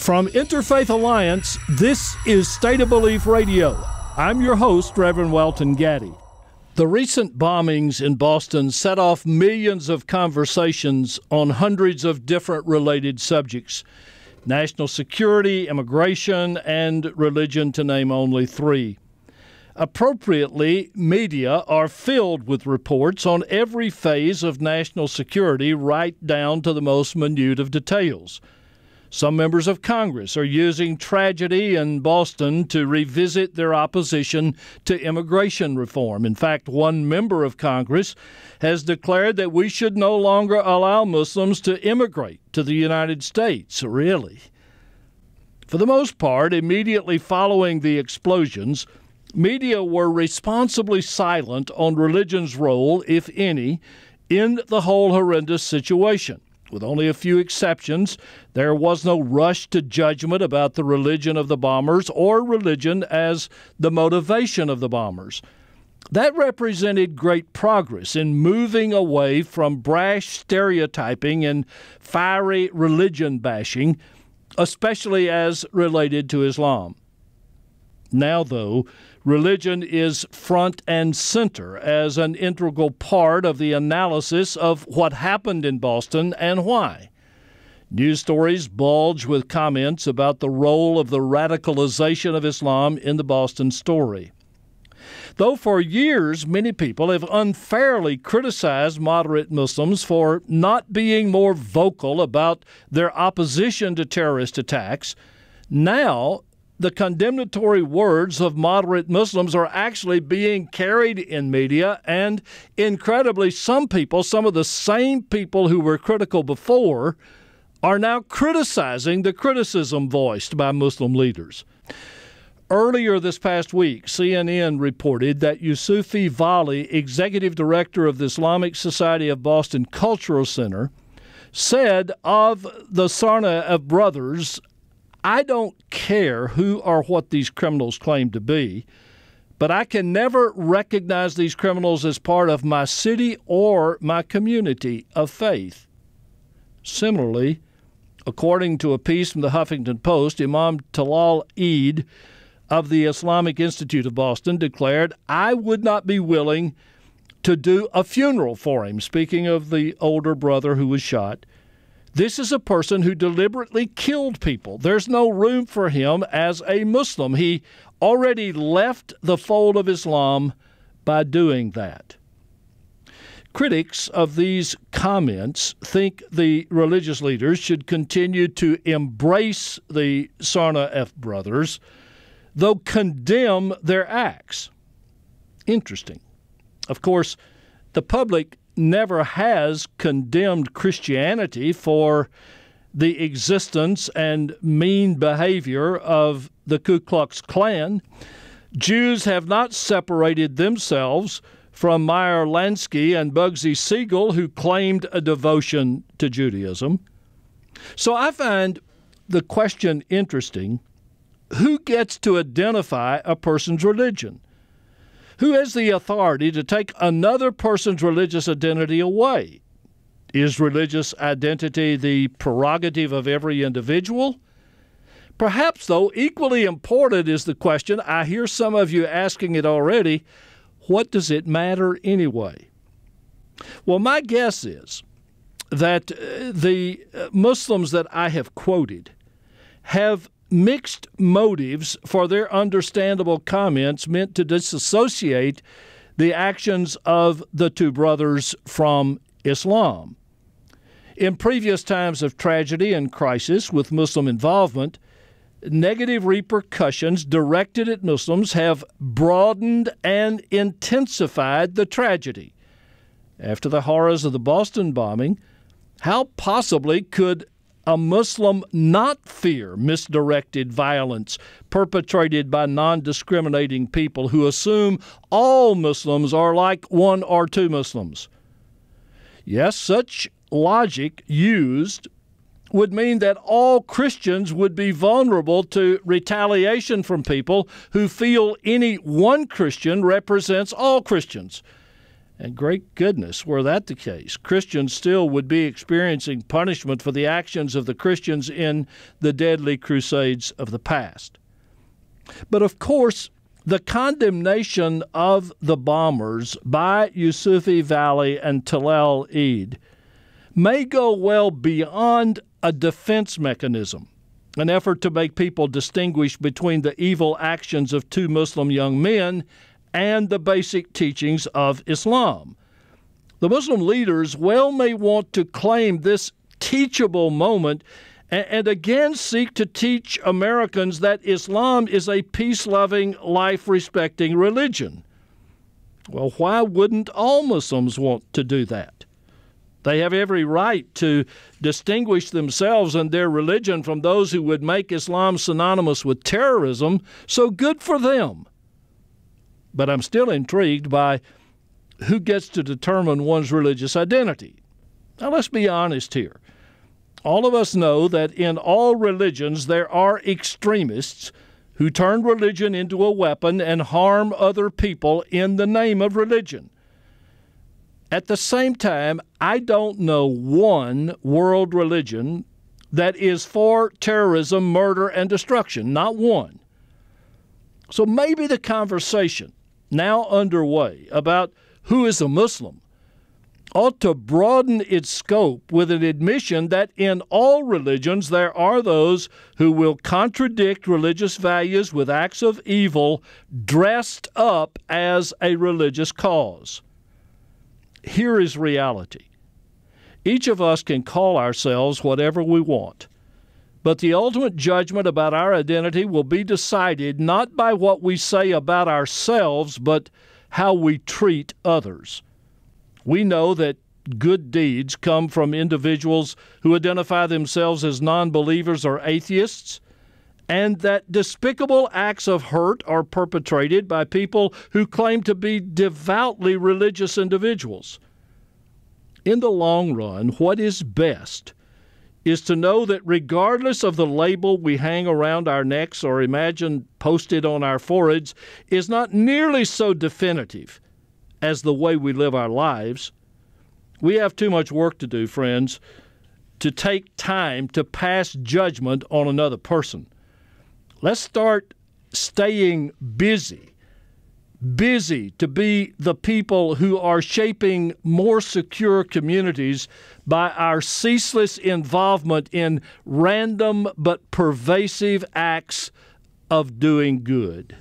From Interfaith Alliance, this is State of Belief Radio. I'm your host, Reverend Welton Gaddy. The recent bombings in Boston set off millions of conversations on hundreds of different related subjects: national security, immigration, and religion, to name only three. Appropriately, media are filled with reports on every phase of national security, right down to the most minute of details. Some members of Congress are using tragedy in Boston to revisit their opposition to immigration reform. In fact, one member of Congress has declared that we should no longer allow Muslims to immigrate to the United States. Really? For the most part, immediately following the explosions, media were responsibly silent on religion's role, if any, in the whole horrendous situation. With only a few exceptions, there was no rush to judgment about the religion of the bombers or religion as the motivation of the bombers. That represented great progress in moving away from brash stereotyping and fiery religion bashing, especially as related to Islam. Now, though, religion is front and center as an integral part of the analysis of what happened in Boston and why. News stories bulge with comments about the role of the radicalization of Islam in the Boston story. Though for years many people have unfairly criticized moderate Muslims for not being more vocal about their opposition to terrorist attacks, now the condemnatory words of moderate Muslims are actually being carried in media, and incredibly, some of the same people who were critical before, are now criticizing the criticism voiced by Muslim leaders. Earlier this past week, CNN reported that Yusufi Vali, executive director of the Islamic Society of Boston Cultural Center, said of the Tsarnaev brothers, "I don't care who or what these criminals claim to be, but I can never recognize these criminals as part of my city or my community of faith." Similarly, according to a piece from the Huffington Post, Imam Talal Eid of the Islamic Institute of Boston declared, "I would not be willing to do a funeral for him," speaking of the older brother who was shot. "This is a person who deliberately killed people. There's no room for him as a Muslim. He already left the fold of Islam by doing that." Critics of these comments think the religious leaders should continue to embrace the Tsarnaev brothers, though condemn their acts. Interesting. Of course, the public never has condemned Christianity for the existence and mean behavior of the Ku Klux Klan. Jews have not separated themselves from Meyer Lansky and Bugsy Siegel, who claimed a devotion to Judaism. So I find the question interesting: who gets to identify a person's religion? Who has the authority to take another person's religious identity away? Is religious identity the prerogative of every individual? Perhaps, though, equally important is the question, I hear some of you asking it already, what does it matter anyway? Well, my guess is that the Muslims that I have quoted have mixed motives for their understandable comments meant to disassociate the actions of the two brothers from Islam. In previous times of tragedy and crisis with Muslim involvement, negative repercussions directed at Muslims have broadened and intensified the tragedy. After the horrors of the Boston bombing, how possibly could a Muslim not fear misdirected violence perpetrated by non-discriminating people who assume all Muslims are like one or two Muslims? Yes, such logic used would mean that all Christians would be vulnerable to retaliation from people who feel any one Christian represents all Christians. And great goodness, were that the case, Christians still would be experiencing punishment for the actions of the Christians in the deadly crusades of the past. But of course, the condemnation of the bombers by Yusufi Valley and Tel el-Eid may go well beyond a defense mechanism, an effort to make people distinguish between the evil actions of two Muslim young men and the basic teachings of Islam. The Muslim leaders well may want to claim this teachable moment and again seek to teach Americans that Islam is a peace-loving, life-respecting religion. Well, why wouldn't all Muslims want to do that? They have every right to distinguish themselves and their religion from those who would make Islam synonymous with terrorism, so good for them. But I'm still intrigued by who gets to determine one's religious identity. Now, let's be honest here. All of us know that in all religions there are extremists who turn religion into a weapon and harm other people in the name of religion. At the same time, I don't know one world religion that is for terrorism, murder, and destruction. Not one. So maybe the conversation now underway about who is a Muslim ought to broaden its scope with an admission that in all religions there are those who will contradict religious values with acts of evil dressed up as a religious cause. Here is reality. Each of us can call ourselves whatever we want, but the ultimate judgment about our identity will be decided not by what we say about ourselves, but how we treat others. We know that good deeds come from individuals who identify themselves as non-believers or atheists, and that despicable acts of hurt are perpetrated by people who claim to be devoutly religious individuals. In the long run, what is best is to know that regardless of the label we hang around our necks or imagine posted on our foreheads is not nearly so definitive as the way we live our lives. We have too much work to do, friends, to take time to pass judgment on another person. Let's start staying busy to be the people who are shaping more secure communities by our ceaseless involvement in random but pervasive acts of doing good.